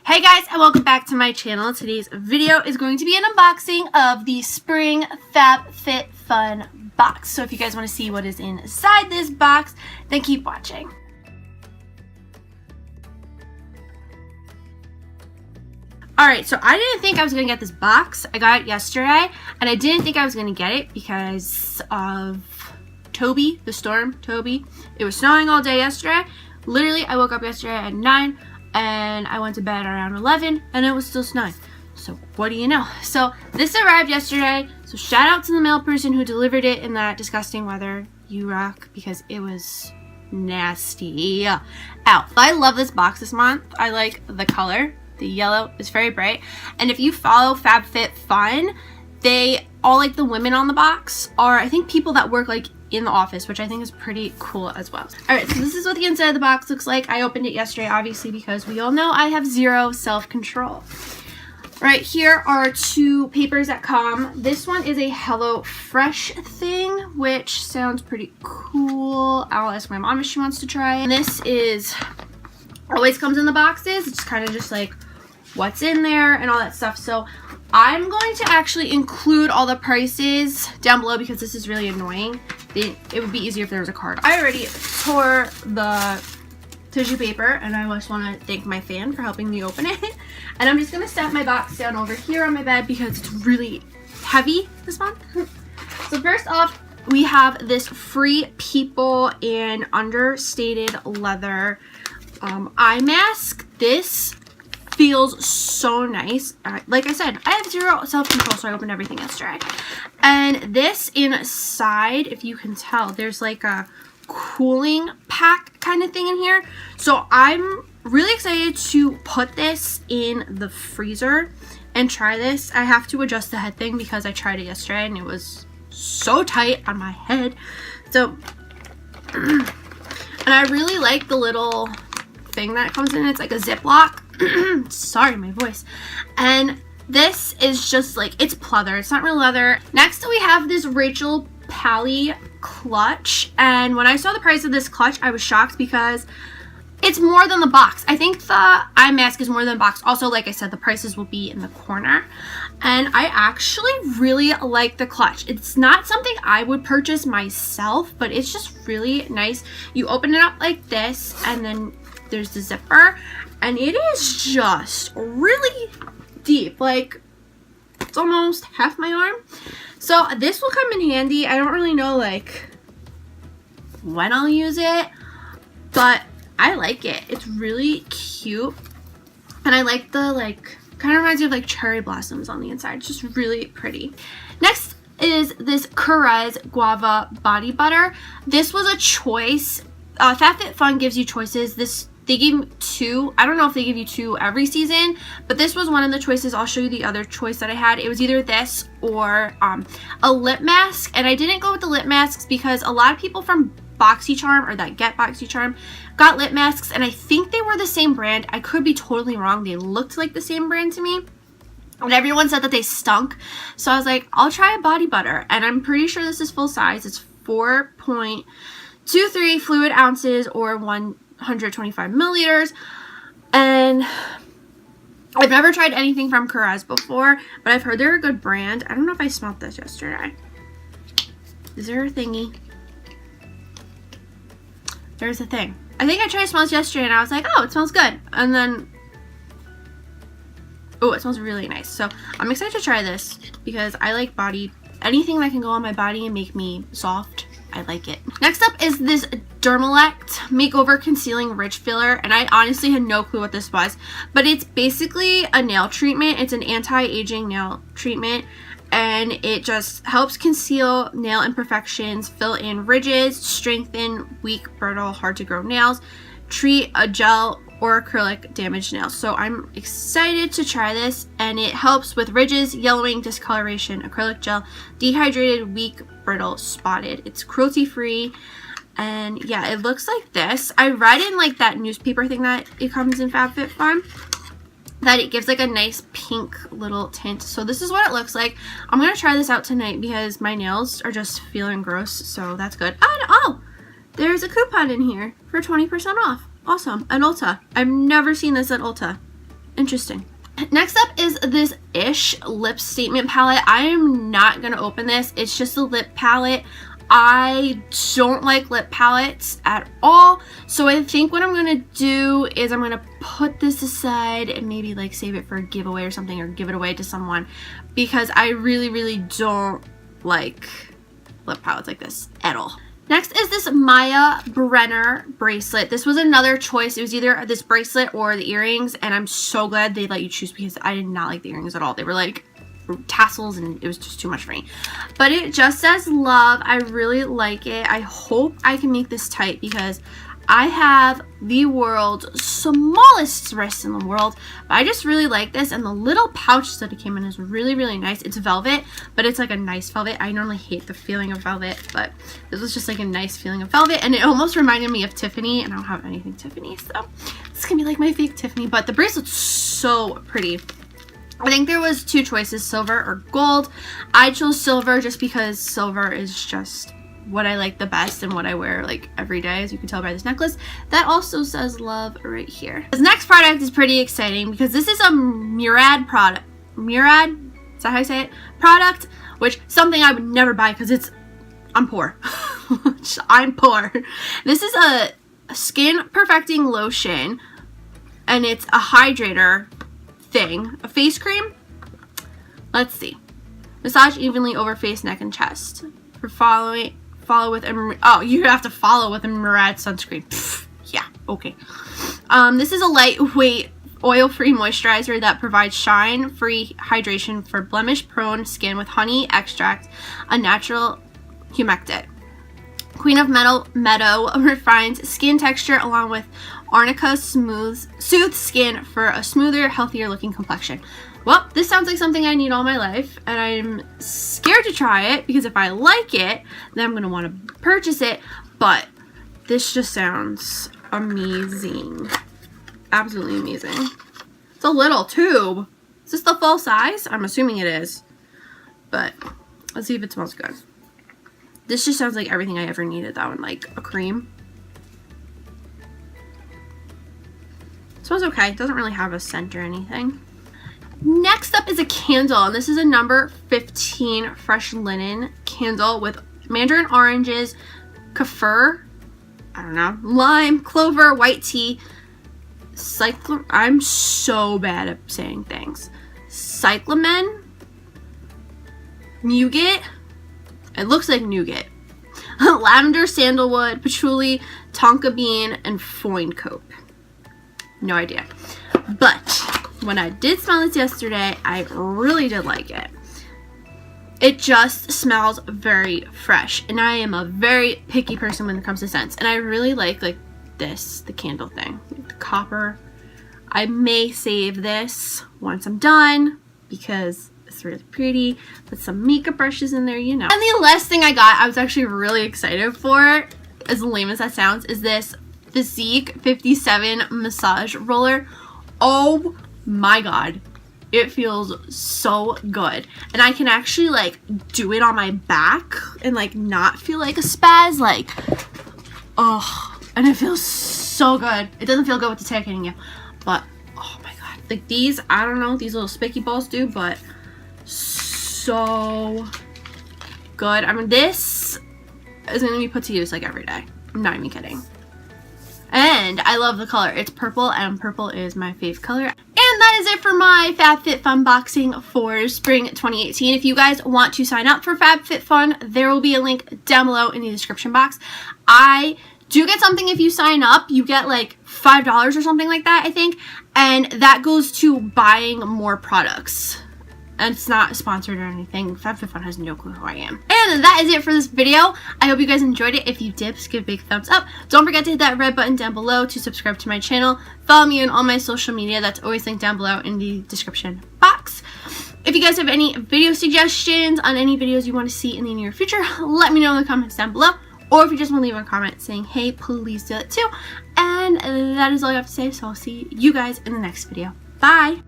Hey guys, and welcome back to my channel. Today's video is going to be an unboxing of the Spring FabFitFun box. So if you guys want to see what is inside this box, then keep watching. Alright, so I didn't think I was going to get this box. I got it yesterday, and I didn't think I was going to get it because of Toby, the storm, Toby. It was snowing all day yesterday. Literally, I woke up yesterday at 9. And I went to bed around 11 and it was still snowing. So what do you know? So this arrived yesterday. So shout out to the mail person who delivered it in that disgusting weather. You rock, because it was nasty. Ow. I love this box this month. I like the color. The yellow is very bright. And if you follow FabFitFun, all like the women on the box are, I think, people that work like in the office, which I think is pretty cool as well. Alright, so this is what the inside of the box looks like. I opened it yesterday, obviously, because we all know I have zero self-control. Right here are two papers that come. This one is a Hello Fresh thing, which sounds pretty cool. I'll ask my mom if she wants to try it. And this is, always comes in the boxes. It's kind of just like what's in there and all that stuff. So I'm going to actually include all the prices down below because this is really annoying. It would be easier if there was a card. I already tore the tissue paper, and I just want to thank my fan for helping me open it. And I'm just going to set my box down over here on my bed because it's really heavy this month. So first off, we have this Free People and Understated leather eye mask. This feels so nice. Like I said, I have zero self-control, so I opened everything yesterday. And this inside, if you can tell, there's like a cooling pack kind of thing in here. So I'm really excited to put this in the freezer and try this. I have to adjust the head thing because I tried it yesterday and it was so tight on my head. So, and I really like the little thing that comes in. It's like a Ziploc. Sorry, my voice. And this is just like, it's pleather. It's not real leather. Next we have this Rachel Pally clutch. And when I saw the price of this clutch, I was shocked because it's more than the box. I think the eye mask is more than the box. Also, like I said, the prices will be in the corner. And I actually really like the clutch. It's not something I would purchase myself, but it's just really nice. You open it up like this, and then there's the zipper, and it is just really deep. Like, it's almost half my arm. So this will come in handy. I don't really know like when I'll use it, but I like it. It's really cute, and I like the kind of reminds me of like cherry blossoms on the inside. It's just really pretty. Next is this Korres Guava body butter. This was a choice. FabFitFun gives you choices. They gave me two. I don't know if they give you two every season, but this was one of the choices. I'll show you the other choice that I had. It was either this or a lip mask, and I didn't go with the lip masks because a lot of people from BoxyCharm, or that get BoxyCharm, got lip masks, and I think they were the same brand. I could be totally wrong. They looked like the same brand to me, and everyone said that they stunk. So I was like, I'll try a body butter, and I'm pretty sure this is full size. It's 4.23 fluid ounces or 125 milliliters, and I've never tried anything from Korres before, but I've heard they're a good brand. I don't know if I smelled this yesterday. Is there a thingy? There's a thing. I think I tried to smell this yesterday and I was like, oh, it smells good. And then, oh, it smells really nice. So I'm excited to try this because I like anything that can go on my body and make me soft. I like it. Next up is this Dermelect Makeover Concealing Ridge Filler, and I honestly had no clue what this was, but it's basically a nail treatment. It's an anti-aging nail treatment, and it just helps conceal nail imperfections, fill in ridges, strengthen weak, brittle, hard to grow nails, treat a gel or acrylic damaged nails. So I'm excited to try this, and it helps with ridges, yellowing, discoloration, acrylic gel, dehydrated, weak, brittle, spotted. It's cruelty free, and yeah, it looks like this. I read in like that newspaper thing that it comes in FabFitFun that it gives like a nice pink little tint. So this is what it looks like. I'm gonna try this out tonight because my nails are just feeling gross, so that's good. Oh, there's a coupon in here for 20% off. Awesome. At Ulta. I've never seen this at Ulta. Interesting. Next up is this Ish lip statement palette. I am not going to open this. It's just a lip palette. I don't like lip palettes at all. So I think what I'm going to do is I'm going to put this aside and maybe like save it for a giveaway or something, or give it away to someone, because I really don't like lip palettes like this at all. Next is this Maya Brenner bracelet. This was another choice. It was either this bracelet or the earrings, and I'm so glad they let you choose because I did not like the earrings at all. They were like tassels and it was just too much for me. But it just says love. I really like it. I hope I can make this tight because I have the world's smallest wrist in the world. But I just really like this, and the little pouch that it came in is really nice. It's velvet, but it's like a nice velvet. I normally hate the feeling of velvet, but this was just like a nice feeling of velvet, and it almost reminded me of Tiffany, and I don't have anything Tiffany, so this can be like my fake Tiffany. But the bracelet's so pretty. I think there was two choices, silver or gold. I chose silver just because silver is just what I like the best and what I wear like every day, as you can tell by this necklace. That also says love right here. This next product is pretty exciting because this is a Murad product. Murad, is that how I say it? Product, which something I would never buy because I'm poor. I'm poor. This is a skin perfecting lotion, and it's a hydrator thing, a face cream. Let's see. Massage evenly over face, neck, and chest. For follow with a, you have to follow with a Murad sunscreen. Pfft, yeah, okay. This is a lightweight oil-free moisturizer that provides shine-free hydration for blemish-prone skin with honey extract, a natural humectant. Queen of Meadow refines skin texture along with Arnica soothes skin for a smoother, healthier looking complexion. Well, this sounds like something I need all my life, and I'm scared to try it because if I like it, then I'm going to want to purchase it, but this just sounds amazing. Absolutely amazing. It's a little tube. Is this the full size? I'm assuming it is, but let's see if it smells good. This just sounds like everything I ever needed, though, in like a cream. It smells okay. It doesn't really have a scent or anything. Next up is a candle, and this is a number 15 fresh linen candle with mandarin oranges, kaffir, I don't know, lime, clover, white tea, I'm so bad at saying things. Cyclamen, nougat, it looks like nougat, lavender, sandalwood, patchouli, tonka bean, and foin cope. No idea. But when I did smell this yesterday, I really did like it. It just smells very fresh, and I am a very picky person when it comes to scents, and I really like this, the candle thing, the copper. I may save this once I'm done because it's really pretty. Put some makeup brushes in there, you know. And the last thing I got, I was actually really excited for, as lame as that sounds, is this Physique 57 massage roller. Oh my god, it feels so good, and I can actually like do it on my back and like not feel like a spaz, like, oh, and it feels so good. It doesn't feel good with the titanium, but oh my god, like these, I don't know what these little spiky balls do, but so good. I mean, this is going to be put to use like every day. I'm not even kidding. And I love the color. It's purple, and purple is my fave color. And that is it for my FabFitFun boxing for spring 2018. If you guys want to sign up for FabFitFun, there will be a link down below in the description box. I do get something if you sign up. You get like $5 or something like that, I think. And that goes to buying more products. And it's not sponsored or anything. FabFitFun has no clue who I am. And that is it for this video. I hope you guys enjoyed it. If you did, just give a big thumbs up. Don't forget to hit that red button down below to subscribe to my channel. Follow me on all my social media. That's always linked down below in the description box. If you guys have any video suggestions on any videos you want to see in the near future, let me know in the comments down below. Or if you just want to leave a comment saying, hey, please do it too. And that is all I have to say. So I'll see you guys in the next video. Bye!